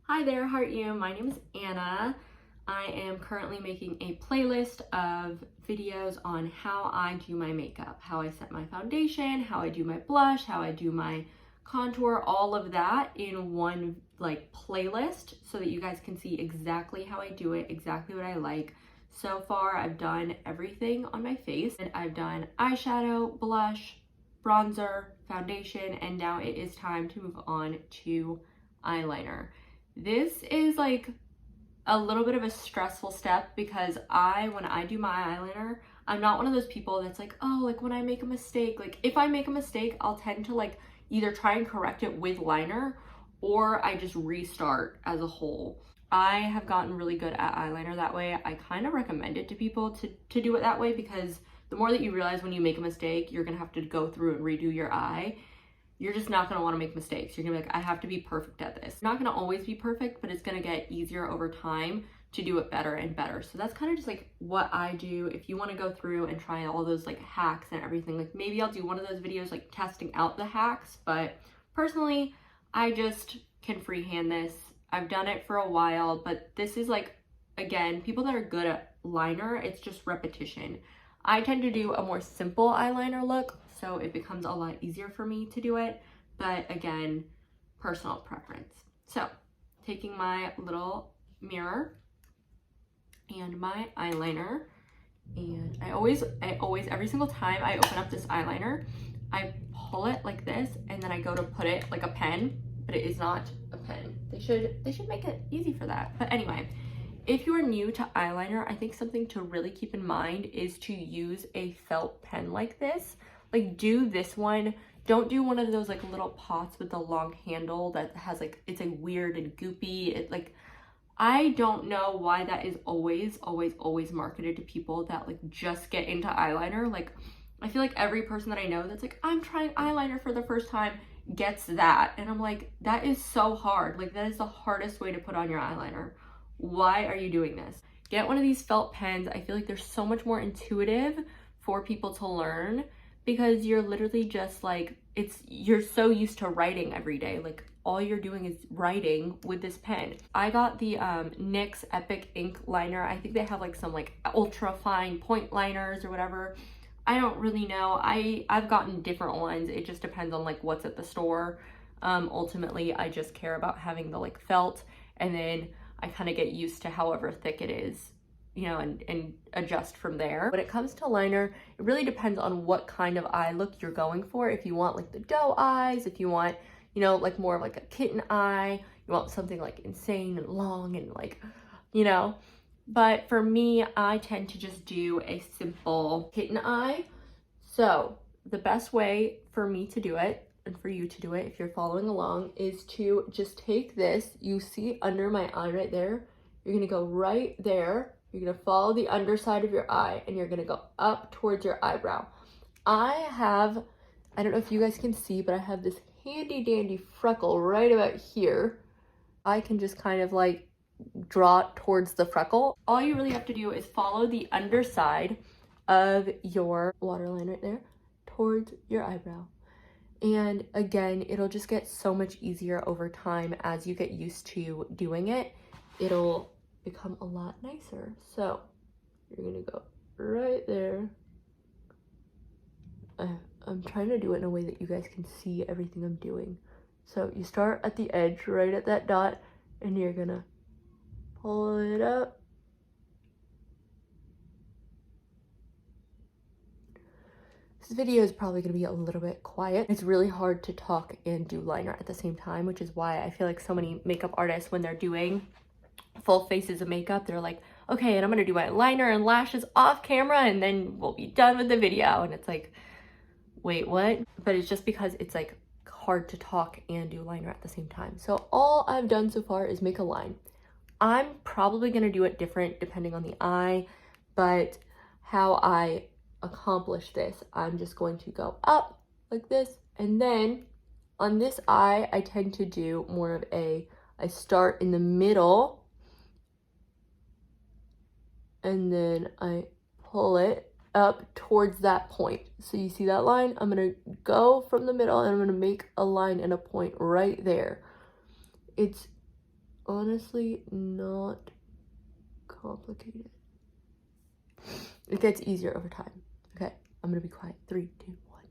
Hi there, how are you? My name is Anna. I am currently making a playlist of videos on how I do my makeup, how I set my foundation, how I do my blush, how I do my contour, all of that in one playlist so that you guys can see exactly how I do it, exactly what I like. So far, I've done everything on my face, and I've done eyeshadow, blush, bronzer, foundation, and now it is time to move on to eyeliner. This is like a little bit of a stressful step because when I do my eyeliner, I'm not one of those people that's like, oh, like when I make a mistake, like if I make a mistake, I'll tend to like either try and correct it with liner or I just restart as a whole. I have gotten really good at eyeliner that way. I kind of recommend it to people to do it that way because the more that you realize when you make a mistake, you're gonna have to go through and redo your eye. You're just not gonna wanna make mistakes. You're gonna be like, I have to be perfect at this. It's not gonna always be perfect, but it's gonna get easier over time to do it better and better. So that's kind of just like what I do. If you wanna go through and try all those like hacks and everything, like maybe I'll do one of those videos like testing out the hacks, but personally, I just can freehand this. I've done it for a while, but this is like, again, people that are good at liner, it's just repetition. I tend to do a more simple eyeliner look, so it becomes a lot easier for me to do it. But again, personal preference. So taking my little mirror and my eyeliner, and I always, every single time I open up this eyeliner, I pull it like this, and then I go to put it like a pen, but it is not a pen. They should make it easy for that. But anyway, if you are new to eyeliner, I think something to really keep in mind is to use a felt pen like this. Like do this one. Don't do one of those like little pots with the long handle that has like, it's a weird and goopy. I don't know why that is always marketed to people that like just get into eyeliner. Like I feel like every person that I know that's like, I'm trying eyeliner for the first time gets that. And I'm like, that is so hard. Like that is the hardest way to put on your eyeliner. Why are you doing this? Get one of these felt pens. I feel like they're so much more intuitive for people to learn because you're literally just like, you're so used to writing every day. Like all you're doing is writing with this pen. I got the NYX Epic Ink Liner. I think they have like some like ultra fine point liners or whatever. I don't really know. I've gotten different ones. It just depends on like what's at the store. Ultimately, I just care about having the like felt, and then I kind of get used to however thick it is, you know, and adjust from there. When it comes to liner, it really depends on what kind of eye look you're going for. If you want like the doe eyes, if you want, you know, like more of like a kitten eye, you want something like insane and long and like, you know. But for me, I tend to just do a simple kitten eye. So the best way for me to do it, and for you to do it if you're following along, is to just take this, you see under my eye right there, you're gonna go right there, you're gonna follow the underside of your eye, and you're gonna go up towards your eyebrow. I don't know if you guys can see, but I have this handy dandy freckle right about here. I can just kind of like draw towards the freckle. All you really have to do is follow the underside of your waterline right there towards your eyebrow. And again, it'll just get so much easier over time as you get used to doing it. It'll become a lot nicer. So you're gonna go right there. I'm trying to do it in a way that you guys can see everything I'm doing. So you start at the edge, right at that dot, and you're gonna pull it up. This video is probably going to be a little bit quiet. It's really hard to talk and do liner at the same time, which is why I feel like so many makeup artists, when they're doing full faces of makeup, they're like, okay, and I'm going to do my liner and lashes off camera and then we'll be done with the video. And it's like, wait, what? But it's just because it's like hard to talk and do liner at the same time. So all I've done so far is make a line. I'm probably going to do it different depending on the eye, but how I accomplish this, I'm just going to go up like this, and then on this eye I tend to do more of I start in the middle and then I pull it up towards that point. So you see that line? I'm gonna go from the middle and I'm gonna make a line and a point right there. It's honestly not complicated. It gets easier over time. Okay, I'm gonna be quiet. 3, 2, 1.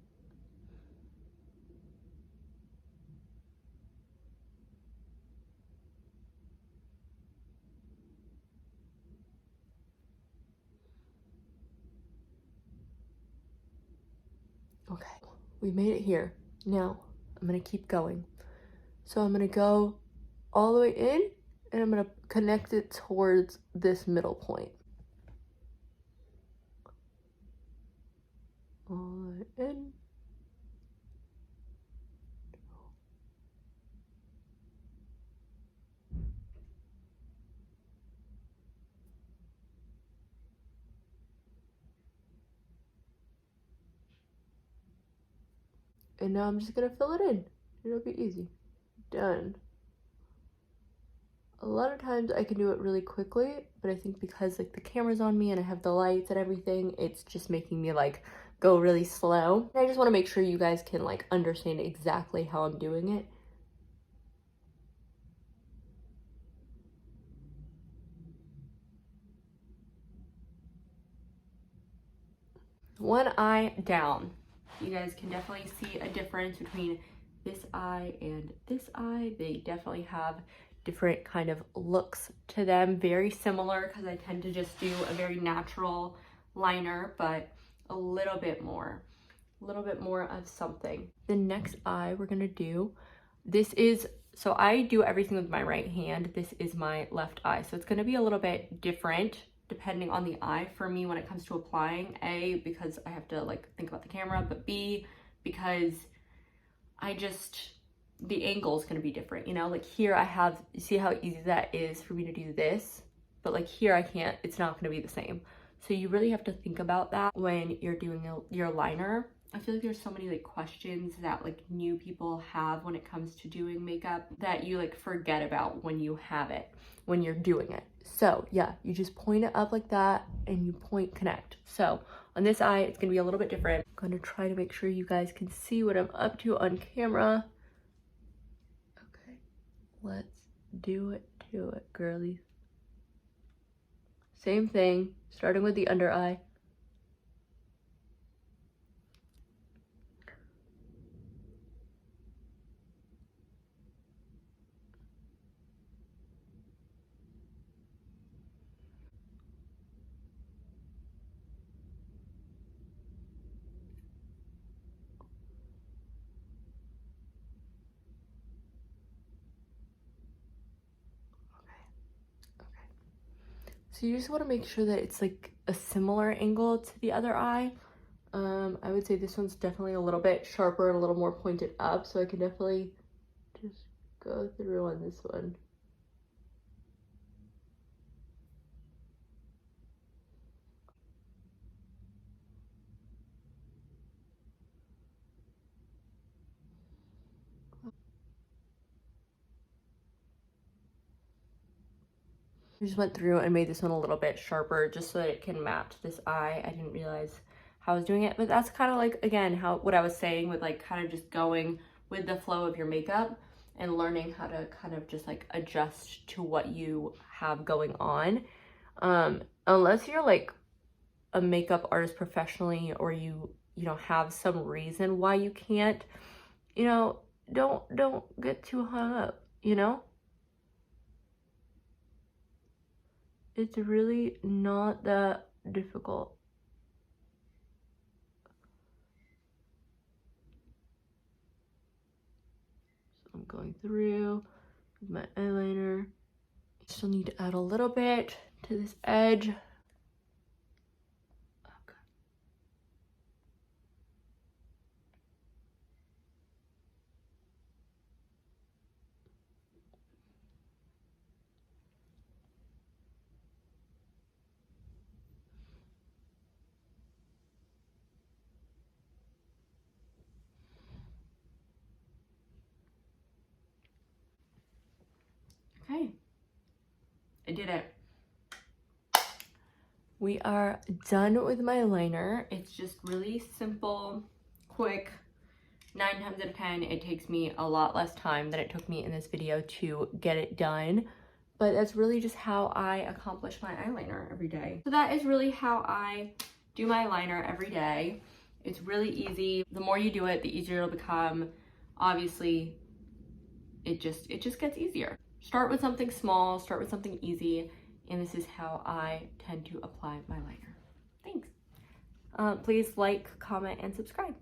Okay, we made it here. Now, I'm gonna keep going. So I'm gonna go all the way in, and I'm gonna connect it towards this middle point. All the way in. And now I'm just gonna fill it in. It'll be easy. Done. A lot of times I can do it really quickly, but I think because like the camera's on me and I have the lights and everything, it's just making me like go really slow. And I just want to make sure you guys can like understand exactly how I'm doing it. One eye down. You guys can definitely see a difference between this eye and this eye. They definitely have different kind of looks to them. Very similar because I tend to just do a very natural liner, but a little bit more of something. The next eye we're gonna do, this is, so I do everything with my right hand. This is my left eye. So it's gonna be a little bit different depending on the eye for me when it comes to applying. A, because I have to like think about the camera, but B, because the angle is going to be different, you know? Like here I have, you see how easy that is for me to do this, but like here I can't, it's not going to be the same. So you really have to think about that when you're doing your liner. I feel like there's so many like questions that like new people have when it comes to doing makeup that you like forget about when you have it, when you're doing it. So yeah, you just point it up like that and you point connect. So on this eye, it's gonna be a little bit different. I'm gonna try to make sure you guys can see what I'm up to on camera. Okay, let's do it to it, girlies. Same thing, starting with the under eye. So you just want to make sure that it's like a similar angle to the other eye. I would say this one's definitely a little bit sharper and a little more pointed up, so I can definitely just go through on this one. I just went through and made this one a little bit sharper just so that it can match this eye. I didn't realize how I was doing it, but that's kind of like, again, what I was saying with like kind of just going with the flow of your makeup and learning how to kind of just like adjust to what you have going on. Unless you're like a makeup artist professionally, or you know have some reason why you can't, you know, don't get too hung up, you know? It's really not that difficult. So I'm going through with my eyeliner. Still need to add a little bit to this edge. Okay, I did it. We are done with my liner. It's just really simple, quick. 9 times out of 10, it takes me a lot less time than it took me in this video to get it done. but that's really just how I accomplish my eyeliner every day. So that is really how I do my eyeliner every day. It's really easy. The more you do it, the easier it'll become. Obviously, it just gets easier. Start with something small, start with something easy, and this is how I tend to apply my liner. Thanks. Please like, comment, and subscribe.